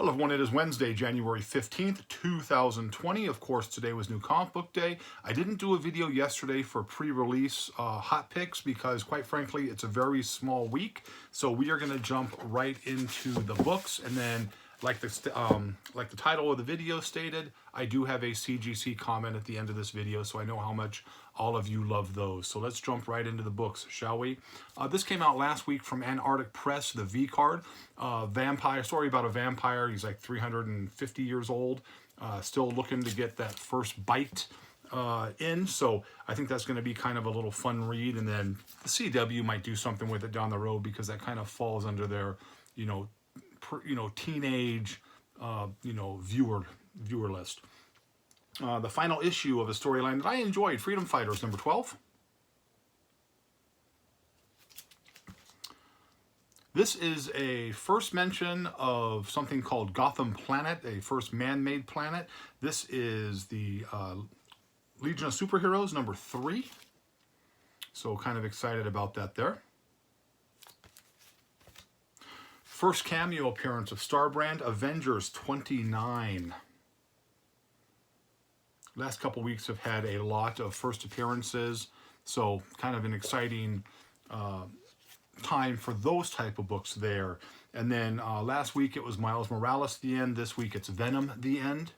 Hello everyone, it is Wednesday, January 15th, 2020. Of course, today was New Comic Book Day. I didn't do a video yesterday for pre-release hot picks because, quite frankly, it's a very small week. So we are going to jump right into the books, and then like the title of the video stated, I do have a CGC comment at the end of this video, so I know how much all of you love those. So let's jump right into the books, shall we? This came out last week from Antarctic Press, the V card. Vampire, story about a vampire. He's like 350 years old, still looking to get that first bite in. So I think that's going to be kind of a little fun read, and then the CW might do something with it down the road because that kind of falls under their, teenage, viewer list. The final issue of a storyline that I enjoyed, Freedom Fighters number 12. This is a first mention of something called Gotham Planet, a first man-made planet. This is the Legion of Superheroes number 3. So kind of excited about that there. First cameo appearance of Starbrand, Avengers 29. Last couple weeks have had a lot of first appearances, so kind of an exciting time for those type of books there. And then last week it was Miles Morales the end. This week it's Venom the end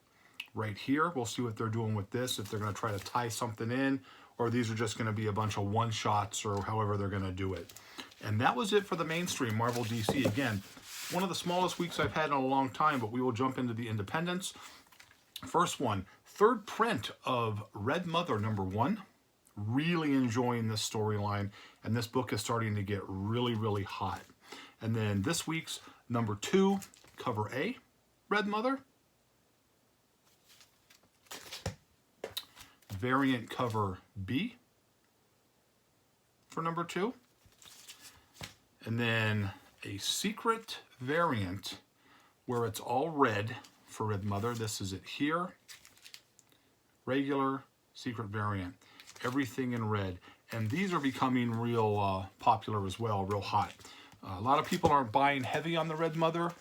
right here. We'll see what they're doing with this, if they're going to try to tie something in, or these are just going to be a bunch of one-shots, or however they're going to do it. And that was it for the mainstream Marvel DC. Again, one of the smallest weeks I've had in a long time, but we will jump into the independents. First one, third print of Red Mother number 1. Really enjoying this storyline, and this book is starting to get really, really hot. And then this week's number 2, cover A, Red Mother. Variant cover B for number 2. And then a secret variant where it's all red for Red Mother. This is it here. Regular, secret variant. Everything in red. And these are becoming real popular as well, real hot. A lot of people aren't buying heavy on the Red Mother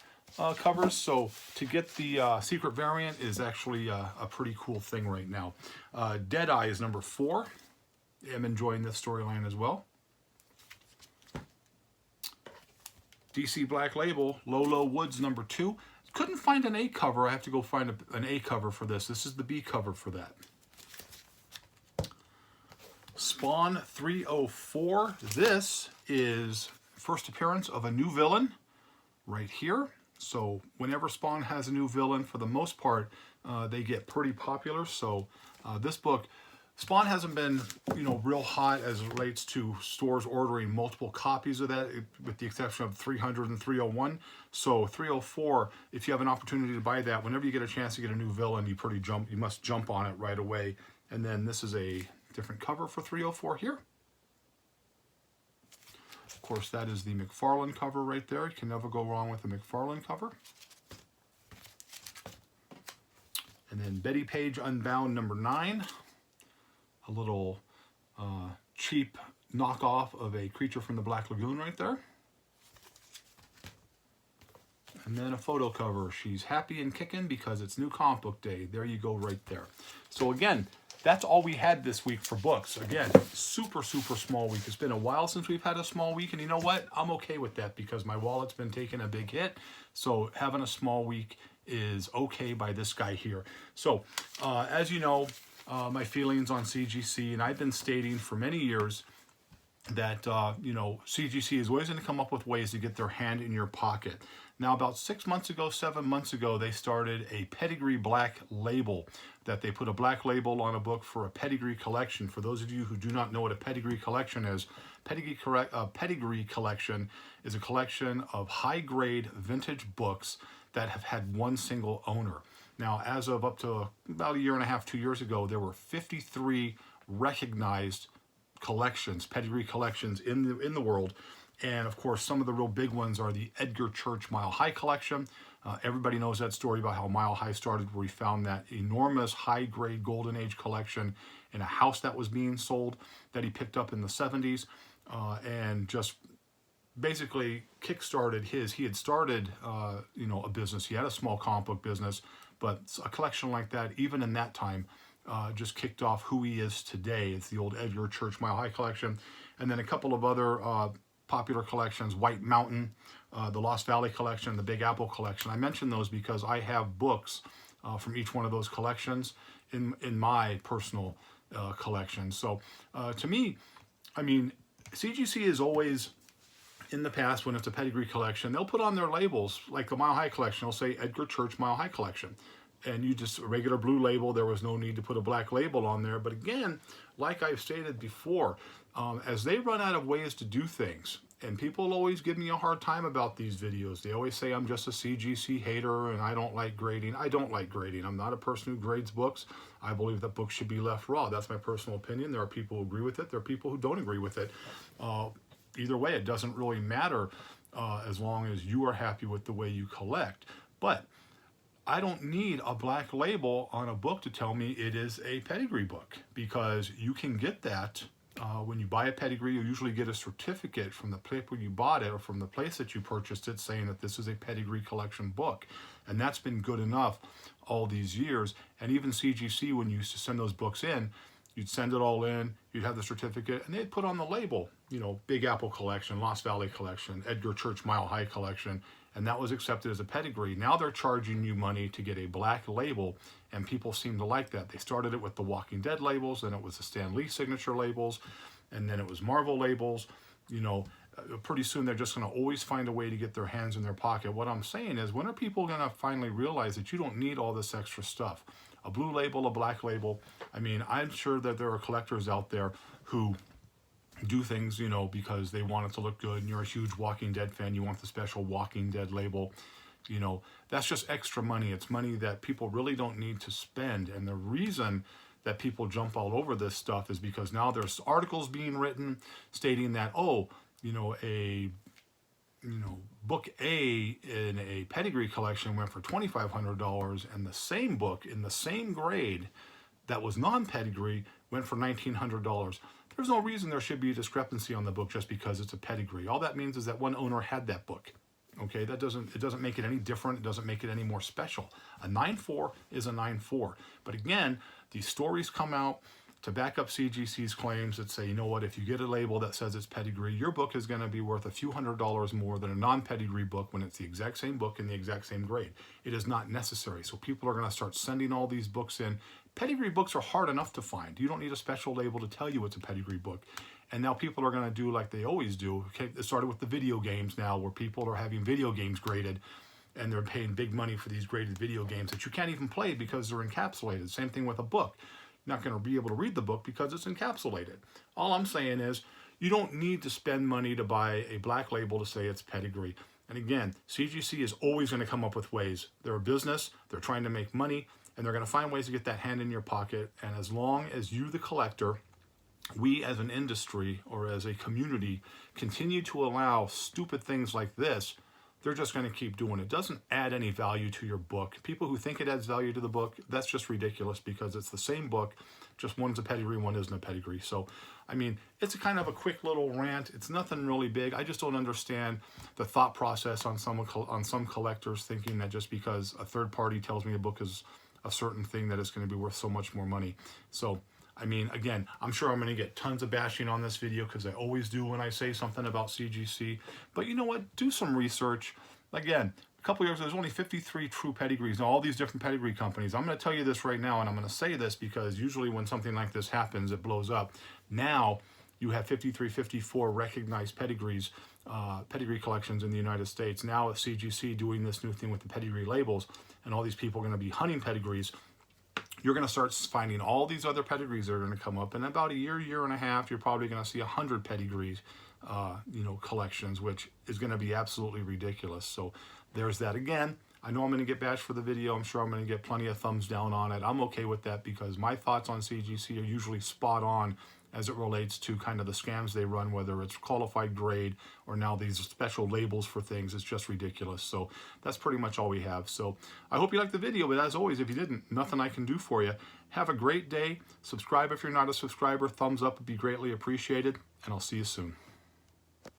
covers, so to get the secret variant is actually a pretty cool thing right now. Deadeye is number 4. I'm enjoying this storyline as well. DC Black Label, Lolo Woods number 2. Couldn't find an A cover. I have to go find an A cover for this. This is the B cover for that. Spawn 304. This is first appearance of a new villain right here. So whenever Spawn has a new villain, for the most part, they get pretty popular. So this book, Spawn hasn't been, real hot as it relates to stores ordering multiple copies of that, with the exception of 300 and 301. So 304, if you have an opportunity to buy that, whenever you get a chance to get a new villain, you must jump on it right away. And then this is a different cover for 304 here. Of course, that is the McFarlane cover right there. You can never go wrong with the McFarlane cover. And then Betty Page Unbound number 9. A little cheap knockoff of a Creature from the Black Lagoon right there. And then a photo cover. She's happy and kicking because it's New Comic Book Day. There you go right there. So again, that's all we had this week for books. Again, super, super small week. It's been a while since we've had a small week, and you know what? I'm okay with that because my wallet's been taking a big hit. So having a small week is okay by this guy here. So as you know, my feelings on CGC, and I've been stating for many years that, CGC is always going to come up with ways to get their hand in your pocket. Now, about 6 months ago, 7 months ago, they started a Pedigree Black Label, that they put a black label on a book for a Pedigree collection. For those of you who do not know what a Pedigree collection is, Pedigree collection is a collection of high-grade vintage books that have had one single owner. Now, as of up to about a year and a half, 2 years ago, there were 53 recognized collections, Pedigree collections in the world. And of course, some of the real big ones are the Edgar Church Mile High collection. Everybody knows that story about how Mile High started, where he found that enormous high-grade Golden Age collection in a house that was being sold that he picked up in the 70s, and just basically kickstarted his. He had started, a business. He had a small comic book business, but a collection like that, even in that time, just kicked off who he is today. It's the old Edgar Church Mile High collection, and then a couple of other popular collections: White Mountain, the Lost Valley collection, the Big Apple collection. I mention those because I have books from each one of those collections in my personal collection. So to me, I mean, CGC is always, in the past, when it's a pedigree collection, they'll put on their labels, like the Mile High collection, they'll say Edgar Church Mile High collection. And you just, a regular blue label, there was no need to put a black label on there. But again, like I've stated before, as they run out of ways to do things, and people always give me a hard time about these videos. They always say I'm just a CGC hater and I don't like grading. I don't like grading. I'm not a person who grades books. I believe that books should be left raw. That's my personal opinion. There are people who agree with it. There are people who don't agree with it. Either way, it doesn't really matter as long as you are happy with the way you collect. But I don't need a black label on a book to tell me it is a pedigree book, because you can get that when you buy a pedigree. You usually get a certificate from the place where you bought it or from the place that you purchased it saying that this is a pedigree collection book. And that's been good enough all these years. And even CGC, when you used to send those books in, you'd send it all in, you'd have the certificate, and they'd put on the label, Big Apple collection, Lost Valley collection, Edgar Church Mile High collection, and that was accepted as a pedigree. Now they're charging you money to get a black label, and people seem to like that. They started it with the Walking Dead labels, then it was the Stan Lee signature labels, and then it was Marvel labels. Pretty soon they're just going to always find a way to get their hands in their pocket. What I'm saying is, when are people going to finally realize that you don't need all this extra stuff? A blue label, a black label. I mean, I'm sure that there are collectors out there who do things, because they want it to look good, and you're a huge Walking Dead fan, you want the special Walking Dead label. That's just extra money. It's money that people really don't need to spend. And the reason that people jump all over this stuff is because now there's articles being written stating that, book A in a pedigree collection went for $2,500, and the same book in the same grade that was non-pedigree went for $1,900. There's no reason there should be a discrepancy on the book just because it's a pedigree. All that means is that one owner had that book. Okay, it doesn't make it any different. It doesn't make it any more special. A 9.4 is a 9.4. But again, these stories come out to back up CGC's claims that say, if you get a label that says it's pedigree, your book is going to be worth a few $100s more than a non-pedigree book when it's the exact same book in the exact same grade. It is not necessary. So people are going to start sending all these books in. Pedigree books are hard enough to find. You don't need a special label to tell you it's a pedigree book. And now people are going to do like they always do. Okay, it started with the video games now, where people are having video games graded, and they're paying big money for these graded video games that you can't even play because they're encapsulated. Same thing with a book. You're not going to be able to read the book because it's encapsulated. All I'm saying is, you don't need to spend money to buy a black label to say it's pedigree. And again, CGC is always going to come up with ways. They're a business, they're trying to make money, and they're going to find ways to get that hand in your pocket. And as long as you, the collector, we as an industry or as a community, continue to allow stupid things like this, they're just going to keep doing it. It doesn't add any value to your book. People who think it adds value to the book, that's just ridiculous, because it's the same book, just one's a pedigree, one isn't a pedigree. So, I mean, it's a kind of a quick little rant. It's nothing really big. I just don't understand the thought process on some collectors thinking that just because a third party tells me a book is a certain thing that it's going to be worth so much more money. So, I mean, again, I'm sure I'm going to get tons of bashing on this video, because I always do when I say something about CGC. But you know what? Do some research. Again, a couple years ago, there's only 53 true pedigrees. Now, all these different pedigree companies. I'm going to tell you this right now, and I'm going to say this because usually when something like this happens, it blows up. Now, you have 53, 54 recognized pedigrees, pedigree collections in the United States. Now, with CGC doing this new thing with the pedigree labels, and all these people are going to be hunting pedigrees, you're going to start finding all these other pedigrees that are going to come up. In about a year and a half, you're probably going to see 100 pedigrees, collections, which is going to be absolutely ridiculous. So there's that. Again, I know I'm going to get bashed for the video. I'm sure I'm going to get plenty of thumbs down on it. I'm okay with that, because my thoughts on CGC are usually spot on as it relates to kind of the scams they run, whether it's qualified grade or now these special labels for things. It's just ridiculous. So that's pretty much all we have. So I hope you liked the video, but as always, if you didn't, nothing I can do for you. Have a great day. Subscribe if you're not a subscriber. Thumbs up would be greatly appreciated, and I'll see you soon.